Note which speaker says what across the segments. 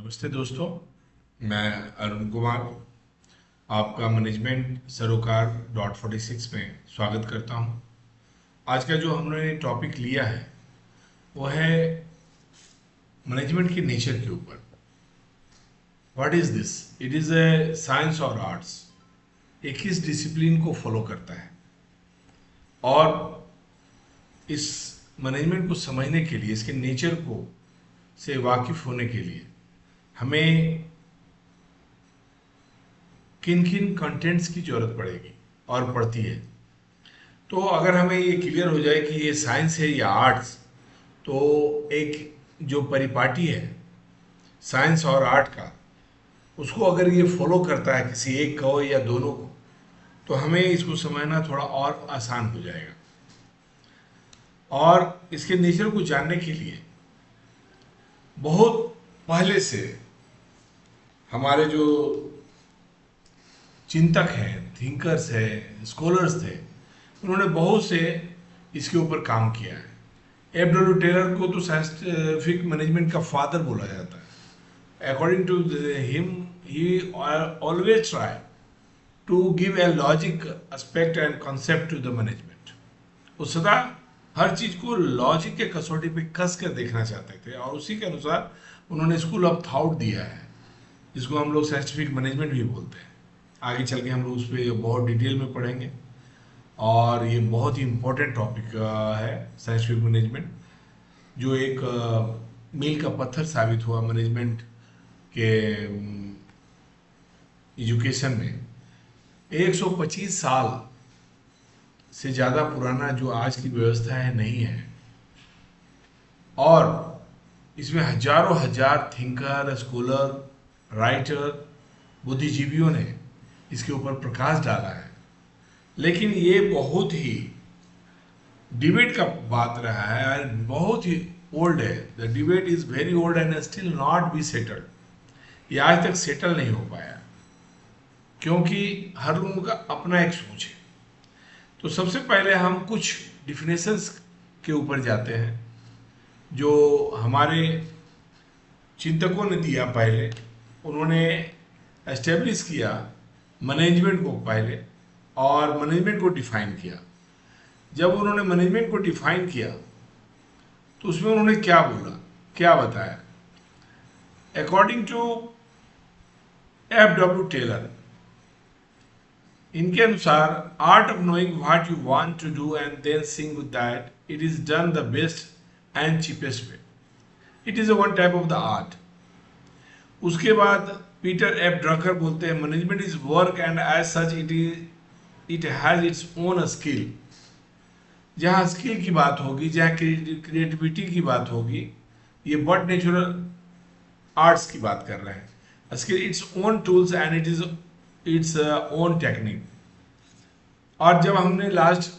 Speaker 1: नमस्ते दोस्तों। मैं अरुण कुमार आपका मैनेजमेंट सरोकार .46 में स्वागत करता हूं। आज का जो हमने टॉपिक लिया है वो है मैनेजमेंट के नेचर के ऊपर। What is this? It is a science और आर्ट्स। ये किस डिसिप्लिन को फॉलो करता है और इस मैनेजमेंट को समझने के लिए, इसके नेचर को से वाकिफ होने के लिए हमें किन किन कंटेंट्स की जरूरत पड़ेगी और पड़ती है। तो अगर हमें ये क्लियर हो जाए कि ये साइंस है या आर्ट्स, तो एक जो परिपाटी है साइंस और आर्ट का, उसको अगर ये फॉलो करता है किसी एक को या दोनों को, तो हमें इसको समझना थोड़ा और आसान हो जाएगा। और इसके नेचर को जानने के लिए बहुत पहले से हमारे जो चिंतक हैं, थिंकर्स हैं, स्कॉलर्स थे, उन्होंने बहुत से इसके ऊपर काम किया है। F.W. टेलर को तो साइंटिफिक मैनेजमेंट का फादर बोला जाता है। According to him, he always try to give a logic aspect and concept to the management. वो सदा हर चीज को लॉजिक के कसौटी पे कस कर देखना चाहते थे और उसी के अनुसार उन्होंने स्कूल ऑफ थॉट दिया है, जिसको हम लोग साइंटिफिक मैनेजमेंट भी बोलते हैं। आगे चल के हम लोग उस पर बहुत डिटेल में पढ़ेंगे और ये बहुत ही इम्पोर्टेंट टॉपिक है साइंटिफिक मैनेजमेंट, जो एक मील का पत्थर साबित हुआ मैनेजमेंट के एजुकेशन में। 125 साल से ज़्यादा पुराना जो आज की व्यवस्था है नहीं है, और इसमें हजारों हजार थिंकर, स्कॉलर, राइटर, बुद्धिजीवियों ने इसके ऊपर प्रकाश डाला है। लेकिन ये बहुत ही डिबेट का बात रहा है और बहुत ही ओल्ड है। The debate is very old and still not be settled. ये आज तक सेटल नहीं हो पाया क्योंकि हर लोगों का अपना एक सोच है। तो सबसे पहले हम कुछ डिफिनेशंस के ऊपर जाते हैं जो हमारे चिंतकों ने दिया। पहले उन्होंने एस्टेब्लिश किया मैनेजमेंट को पहले, और मैनेजमेंट को डिफाइन किया। जब उन्होंने मैनेजमेंट को डिफाइन किया तो उसमें उन्होंने क्या बोला, क्या बताया? According to F.W. टेलर, इनके अनुसार art of knowing what you want to do and then seeing with that, it is done the best and cheapest way. It is a one type of the art. उसके बाद Peter F Drucker बोलते हैं management is work and as such it has its own skill. जहाँ skill की बात होगी, जहाँ creativity की बात होगी, ये बट नेचुरल आर्ट्स की बात कर रहे हैं। Skill its own tools and it is its own technique. और जब हमने लास्ट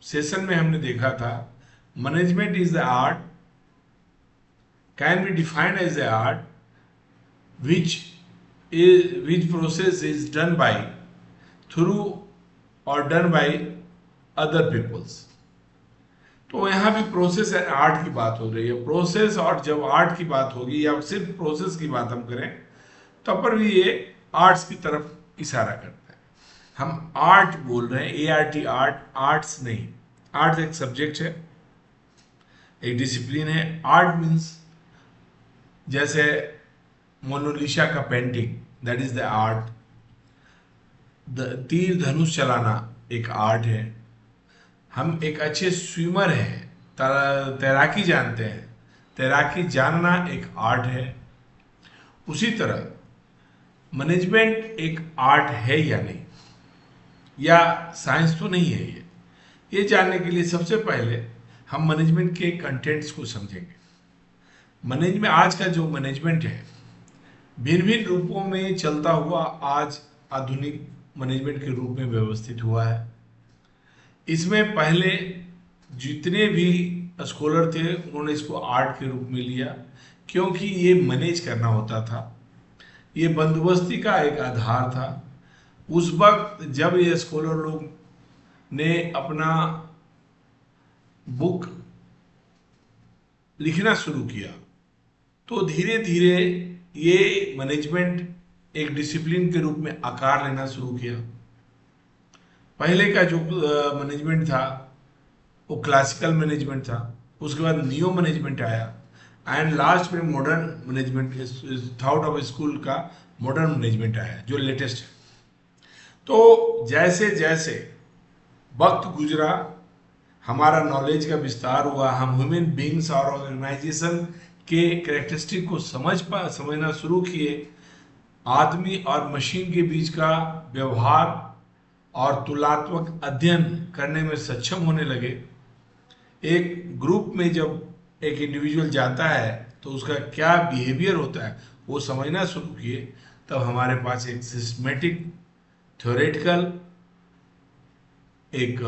Speaker 1: सेशन में हमने देखा था, management is the art can be defined as a art which process is done by, through or done by other peoples। तो यहाँ भी प्रोसेस एंड आर्ट की बात हो रही है। प्रोसेस, और जब आर्ट की बात होगी या सिर्फ प्रोसेस की बात हम करें तब पर भी ये आर्ट्स की तरफ इशारा करता है। हम आर्ट बोल रहे हैं, ART आर्ट, आर्ट्स नहीं। आर्ट एक सब्जेक्ट है, एक डिसिप्लिन है। आर्ट मीन्स जैसे मोनालिसा का painting, that is the art. तीर धनुष चलाना एक आर्ट है। हम एक अच्छे स्विमर हैं, तैराकी जानते हैं, तैराकी जानना एक आर्ट है। उसी तरह मैनेजमेंट एक आर्ट है या नहीं, या साइंस तो नहीं है। ये जानने के लिए सबसे पहले हम मैनेजमेंट के कंटेंट्स को समझेंगे। मैनेजमेंट, आज का जो मैनेजमेंट है, भिन्न भिन्न रूपों में चलता हुआ आज आधुनिक मैनेजमेंट के रूप में व्यवस्थित हुआ है। इसमें पहले जितने भी स्कॉलर थे उन्होंने इसको आर्ट के रूप में लिया, क्योंकि ये मैनेज करना होता था, ये बंदोबस्ती का एक आधार था। उस वक्त जब ये स्कॉलर लोग ने अपना बुक लिखना शुरू किया तो धीरे धीरे ये मैनेजमेंट एक डिसिप्लिन के रूप में आकार लेना शुरू किया। पहले का जो मैनेजमेंट था वो क्लासिकल मैनेजमेंट था, उसके बाद नियो मैनेजमेंट आया, एंड लास्ट में modern management, thought of school का मॉडर्न मैनेजमेंट आया जो लेटेस्ट है। तो जैसे जैसे वक्त गुजरा, हमारा नॉलेज का विस्तार हुआ, हम ह्यूमन बींग्स और ऑर्गेनाइजेशन के कैरेक्टरिस्टिक को समझना शुरू किए, आदमी और मशीन के बीच का व्यवहार और तुलनात्मक अध्ययन करने में सक्षम होने लगे। एक ग्रुप में जब एक इंडिविजुअल जाता है तो उसका क्या बिहेवियर होता है वो समझना शुरू किए, तब हमारे पास एक सिस्टमेटिक थ्योरेटिकल एक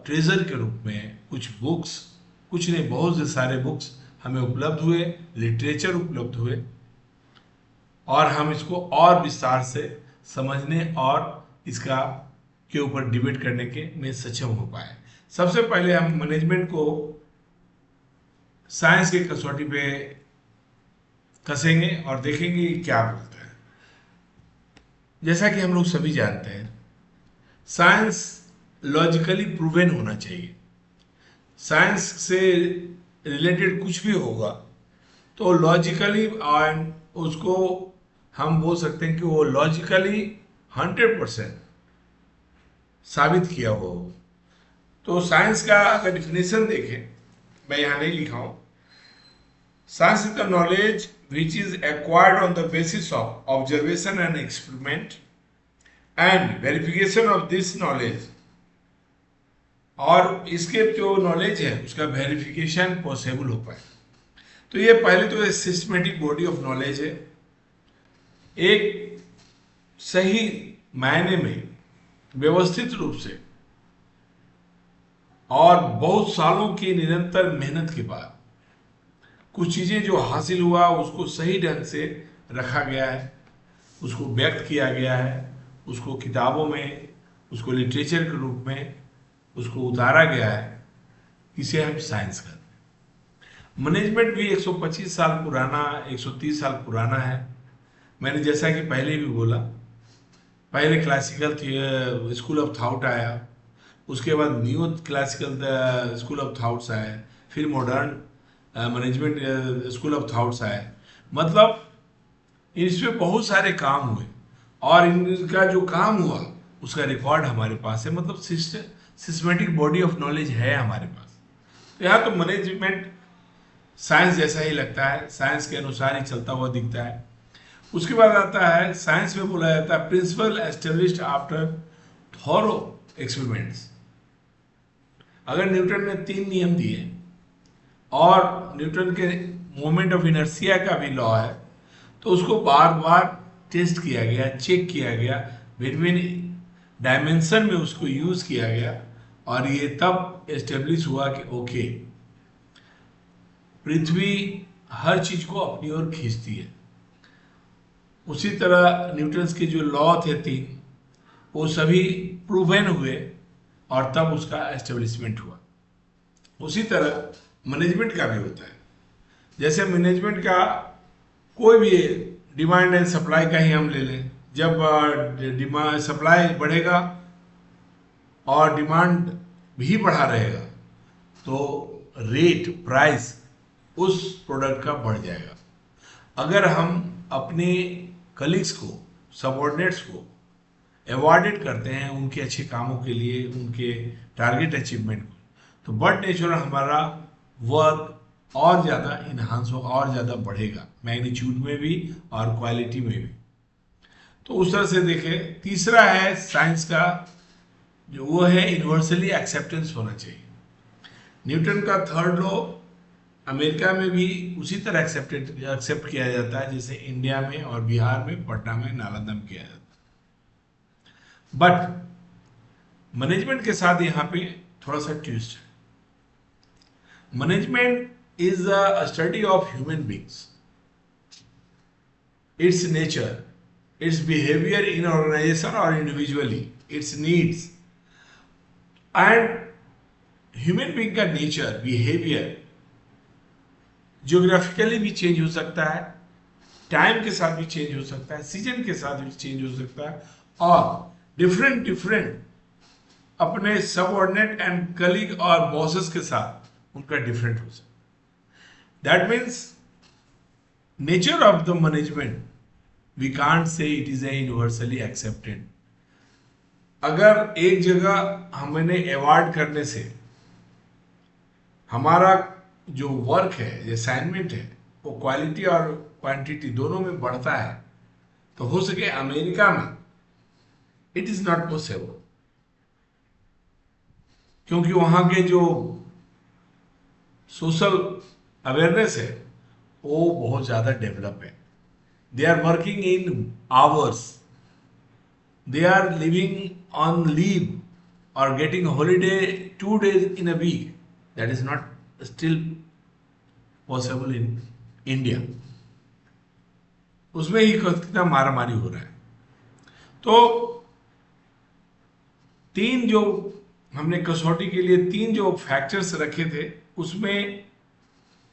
Speaker 1: ट्रेजर के रूप में कुछ बुक्स, कुछ नहीं बहुत से सारे बुक्स हमें उपलब्ध हुए, लिटरेचर उपलब्ध हुए, और हम इसको और विस्तार से समझने और इसका के ऊपर डिबेट करने के में सक्षम हो पाए। सबसे पहले हम मैनेजमेंट को साइंस के कसौटी पे कसेंगे और देखेंगे कि क्या बोलता है। जैसा कि हम लोग सभी जानते हैं, साइंस लॉजिकली प्रूवन होना चाहिए। साइंस से रिलेटेड कुछ भी होगा तो लॉजिकली, एंड उसको हम बोल सकते हैं कि वो लॉजिकली 100% साबित किया हुआ हो। तो साइंस का अगर डिफिनेशन देखें, मैं यहाँ नहीं लिखा हूँ, science is the knowledge which is acquired on the basis of observation and experiment and verification of this knowledge, और इसके जो नॉलेज है उसका वेरिफिकेशन पॉसिबल हो पाए। तो ये पहले तो सिस्टमेटिक बॉडी ऑफ नॉलेज है, एक सही मायने में व्यवस्थित रूप से और बहुत सालों की निरंतर मेहनत के बाद कुछ चीजें जो हासिल हुआ उसको सही ढंग से रखा गया है, उसको व्यक्त किया गया है, उसको किताबों में, उसको लिटरेचर के रूप में उसको उतारा गया है, इसे हम साइंस कहते हैं। मैनेजमेंट भी 125 साल पुराना, 130 साल पुराना है। मैंने जैसा कि पहले भी बोला, पहले क्लासिकल स्कूल ऑफ थॉट आया, उसके बाद new classical school of thoughts आए, फिर modern management school of thoughts आए। मतलब इसमें बहुत सारे काम हुए और इनका जो काम हुआ उसका रिकॉर्ड हमारे पास है। मतलब सिस्टमेटिक बॉडी ऑफ नॉलेज है हमारे पास। तो यहाँ तो मैनेजमेंट साइंस जैसा ही लगता है, साइंस के अनुसार ही चलता हुआ दिखता है। उसके बाद आता है, साइंस में बोला जाता है principle established after thorough experiments. अगर न्यूटन ने 3 नियम दिए और न्यूटन के मोमेंट ऑफ इनर्शिया का भी लॉ है, तो उसको बार बार टेस्ट किया गया, चेक किया गया, भिन्न डायमेंशन में उसको यूज किया गया, और ये तब एस्टेब्लिश हुआ कि ओके, पृथ्वी हर चीज को अपनी ओर खींचती है। उसी तरह न्यूटन के जो लॉ थे 3, वो सभी प्रूवन हुए और तब उसका एस्टेब्लिशमेंट हुआ। उसी तरह मैनेजमेंट का भी होता है। जैसे मैनेजमेंट का कोई भी डिमांड एंड सप्लाई का ही हम ले लें, जब डिमांड सप्लाई बढ़ेगा और डिमांड भी बढ़ा रहेगा तो रेट, प्राइस उस प्रोडक्ट का बढ़ जाएगा। अगर हम अपने कलीग्स को, सबऑर्डिनेट्स को अवॉर्डेड करते हैं उनके अच्छे कामों के लिए, उनके टारगेट अचीवमेंट को, तो बट नेचर हमारा वर्क और ज़्यादा इन्हांस होगा और ज़्यादा बढ़ेगा, मैग्नीट्यूड में भी और क्वालिटी में भी। तो उस तरह से देखें। तीसरा है साइंस का जो वो है यूनिवर्सली एक्सेप्टेंस होना चाहिए। न्यूटन का 3rd लॉ अमेरिका में भी उसी तरह एक्सेप्ट किया जाता है जैसे इंडिया में और बिहार में, पटना में, नालंदा में किया जाता है। बट मैनेजमेंट के साथ यहाँ पे थोड़ा सा ट्विस्ट है। Management is a study of human beings, it's nature, its behavior in organization or individually, its needs, and human being का नेचर, बिहेवियर जियोग्राफिकली भी चेंज हो सकता है, टाइम के साथ भी चेंज हो सकता है, सीजन के साथ भी चेंज हो सकता है, और डिफरेंट डिफरेंट अपने सबऑर्डिनेट एंड कलीग और बॉसेस के साथ उनका डिफरेंट हो सकता है। That means nature of the management we can't say it is a universally accepted. अगर एक जगह हमें अवार्ड करने से हमारा जो वर्क है, असाइनमेंट है, वो क्वालिटी और क्वांटिटी दोनों में बढ़ता है, तो हो सके अमेरिका में इट इज नॉट पॉसिबल, क्योंकि वहां के जो सोशल अवेयरनेस है वो बहुत ज्यादा डेवलप है। They are working in hours, they are living on leave or getting holiday 2 days in a week. That is not still possible in India. उसमें ही कितना मारामारी हो रहा है। तो तीन जो हमने कसौटी के लिए तीन जो फैक्टर्स रखे थे, उसमें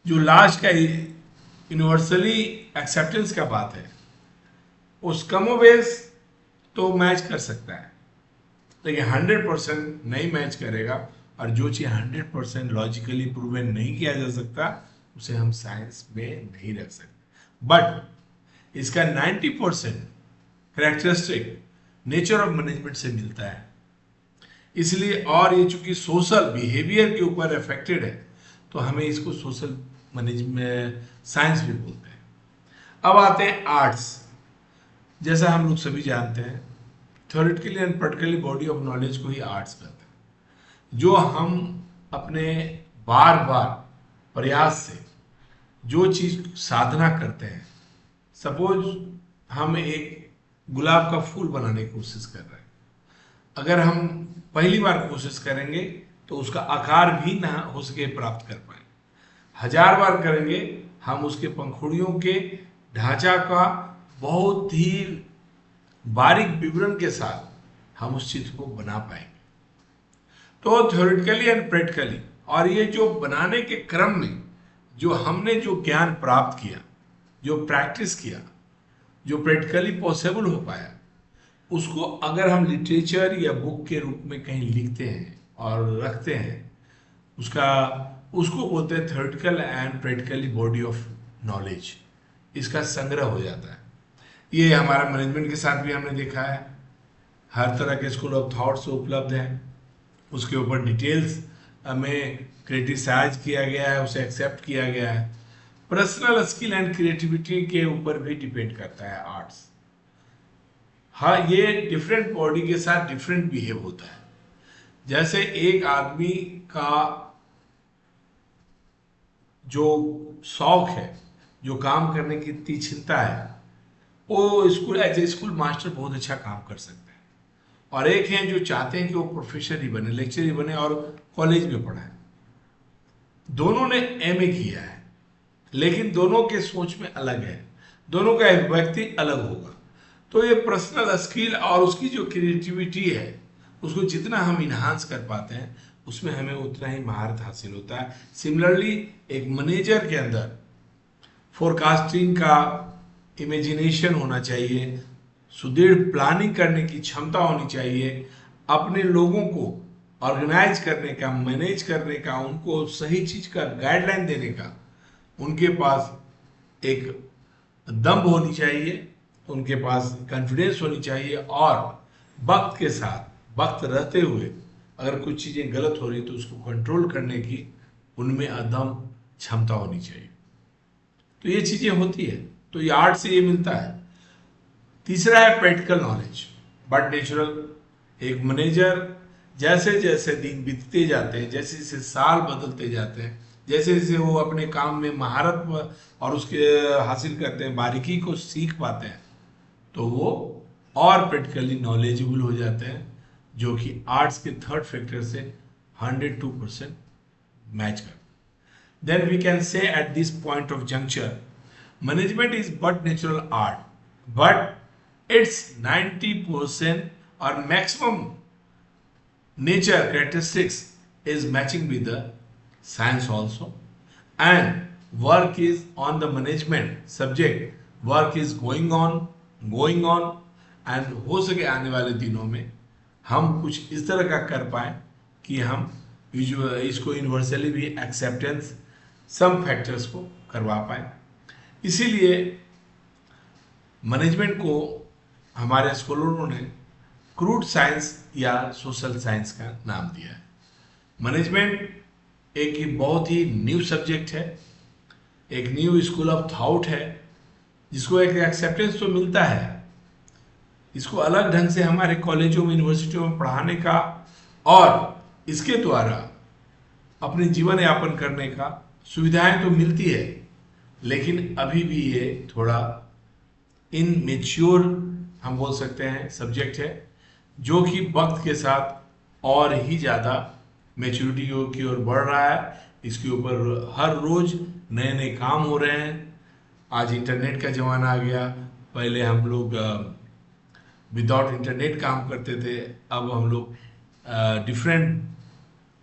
Speaker 1: जो लास्ट का यूनिवर्सली एक्सेप्टेंस का बात है, उस कमोबेश तो मैच कर सकता है, लेकिन 100% नहीं मैच करेगा। और जो चीज 100% लॉजिकली प्रूवन नहीं किया जा सकता उसे हम साइंस में नहीं रख सकते। बट इसका 90% करेक्टरिस्टिक नेचर ऑफ मैनेजमेंट से मिलता है। इसलिए, और ये चूंकि सोशल बिहेवियर के ऊपर इफेक्टेड है, तो हमें इसको सोशल मैनेजमेंट साइंस भी बोलते हैं। अब आते हैं आर्ट्स। जैसा हम लोग सभी जानते हैं, theoretically and practically body of knowledge को ही आर्ट्स कहते हैं। जो हम अपने बार बार प्रयास से जो चीज साधना करते हैं, सपोज हम एक गुलाब का फूल बनाने की कोशिश कर रहे हैं, अगर हम पहली बार कोशिश करेंगे तो उसका आकार भी ना हो सके प्राप्त कर पाए। 1000 बार करेंगे हम उसके पंखुड़ियों के ढांचा का बहुत ही बारीक विवरण के साथ हम उस चित्र को बना पाएंगे। तो थ्योरेटिकली एंड प्रैक्टिकली, और ये जो बनाने के क्रम में जो हमने जो ज्ञान प्राप्त किया, जो प्रैक्टिस किया, जो प्रैक्टिकली पॉसिबल हो पाया, उसको अगर हम लिटरेचर या बुक के रूप में कहीं लिखते हैं और रखते हैं, उसको बोलते हैं theoretical and practically body of knowledge. इसका संग्रह हो जाता है। ये हमारा मैनेजमेंट के साथ भी हमने देखा है, हर तरह के स्कूल ऑफ थॉट्स उपलब्ध हैं, उसके ऊपर डिटेल्स हमें क्रिटिसाइज किया गया है, उसे एक्सेप्ट किया गया है। पर्सनल स्किल एंड क्रिएटिविटी के ऊपर भी डिपेंड करता है आर्ट्स। हाँ, ये डिफरेंट बॉडी के साथ डिफरेंट बिहेव होता है। जैसे एक आदमी का जो शौक है, जो काम करने की तीक्ष्णता है, वो school as a school master बहुत अच्छा काम कर सकता है। और एक हैं जो चाहते हैं कि वो प्रोफेसर ही बने, लेक्चर ही बने और कॉलेज में पढ़ाए। दोनों ने एमए किया है, लेकिन दोनों के सोच में अलग है, दोनों का एक व्यक्ति अलग होगा। तो ये पर्सनल स्किल और उसकी जो क्रिएटिविटी है, उसको जितना हम इन्हांस कर पाते हैं, उसमें हमें उतना ही महारत हासिल होता है। सिमिलरली एक मैनेजर के अंदर फोरकास्टिंग का इमेजिनेशन होना चाहिए, सुदृढ़ प्लानिंग करने की क्षमता होनी चाहिए, अपने लोगों को ऑर्गेनाइज करने का, मैनेज करने का, उनको सही चीज का गाइडलाइन देने का उनके पास एक दम्भ होनी चाहिए, उनके पास कॉन्फिडेंस होनी चाहिए। और वक्त के साथ, वक्त रहते हुए अगर कुछ चीजें गलत हो रही तो उसको कंट्रोल करने की उनमें अदम क्षमता होनी चाहिए। तो ये चीजें होती है, तो ये आर्ट से ये मिलता है। तीसरा है प्रैक्टिकल नॉलेज, बट नेचुरल। एक मैनेजर जैसे जैसे दिन बीतते जाते हैं, जैसे जैसे साल बदलते जाते हैं, जैसे जैसे वो अपने काम में महारत और उसके हासिल करते हैं, बारीकी को सीख पाते हैं, तो वो और प्रैक्टिकली नॉलेजेबल हो जाते हैं, जो कि आर्ट्स के थर्ड फैक्टर से 102% मैच करते हैं। Then we can say at this point of juncture, management is but natural art, but its 90% or maximum nature characteristics is matching with the science also, and work is on the management subject, work is going on, and हो सके आने वाले दिनों में हम कुछ इस तरह का कर पाए कि हम इसको यूनिवर्सली भी एक्सेप्टेंस सम फैक्टर्स को करवा पाए। इसीलिए मैनेजमेंट को हमारे स्कॉलरों ने क्रूड साइंस या सोशल साइंस का नाम दिया है। मैनेजमेंट एक बहुत ही न्यू सब्जेक्ट है, एक न्यू स्कूल ऑफ थॉट है, जिसको एक एक्सेप्टेंस तो मिलता है। इसको अलग ढंग से हमारे कॉलेजों में, यूनिवर्सिटियों में पढ़ाने का और इसके द्वारा अपने जीवन यापन करने का सुविधाएं तो मिलती है, लेकिन अभी भी ये थोड़ा इनमेच्योर हम बोल सकते हैं सब्जेक्ट है, जो कि वक्त के साथ और ही ज़्यादा मेच्योरिटी की ओर बढ़ रहा है। इसके ऊपर हर रोज नए नए काम हो रहे हैं। आज इंटरनेट का ज़माना आ गया, पहले हम लोग विदाउट इंटरनेट काम करते थे, अब हम लोग डिफरेंट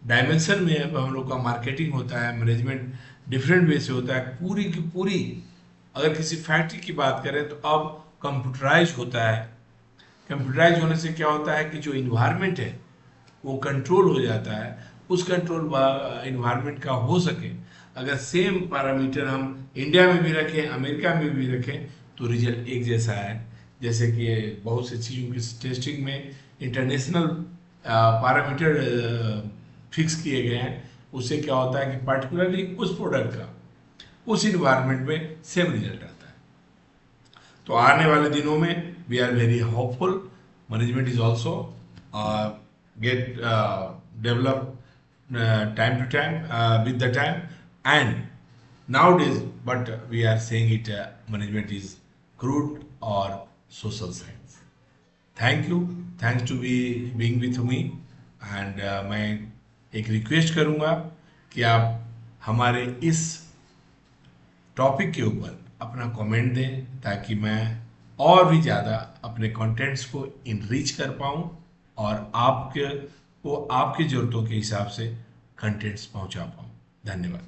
Speaker 1: डायमेंशन में अब हम लोग का मार्केटिंग होता है, मैनेजमेंट डिफरेंट वे से होता है। पूरी की पूरी अगर किसी फैक्ट्री की बात करें तो अब कंप्यूटराइज होता है। कंप्यूटराइज होने से क्या होता है कि जो इन्वायरमेंट है वो कंट्रोल हो जाता है। उस कंट्रोल इन्वायरमेंट का हो सके, अगर सेम पैरामीटर हम इंडिया में भी रखें, अमेरिका में भी रखें, तो रिजल्ट एक जैसा है। जैसे कि बहुत सी चीज़ों की टेस्टिंग में इंटरनेशनल पैरामीटर फिक्स किए गए हैं। उससे क्या होता है कि पर्टिकुलरली उस प्रोडक्ट का उस इन्वायरमेंट में सेम रिजल्ट आता है। तो आने वाले दिनों में we are very hopeful, management is also get develop time to time with the time, and nowadays but we are saying it management is crude or social science. Thank you, thanks to be being with me, and मैं एक request करूँगा कि आप हमारे इस topic के ऊपर अपना कमेंट दें, ताकि मैं और भी ज़्यादा अपने कंटेंट्स को इनरीच कर पाऊँ और आपके ज़रूरतों के हिसाब से कंटेंट्स पहुंचा पाऊँ। धन्यवाद।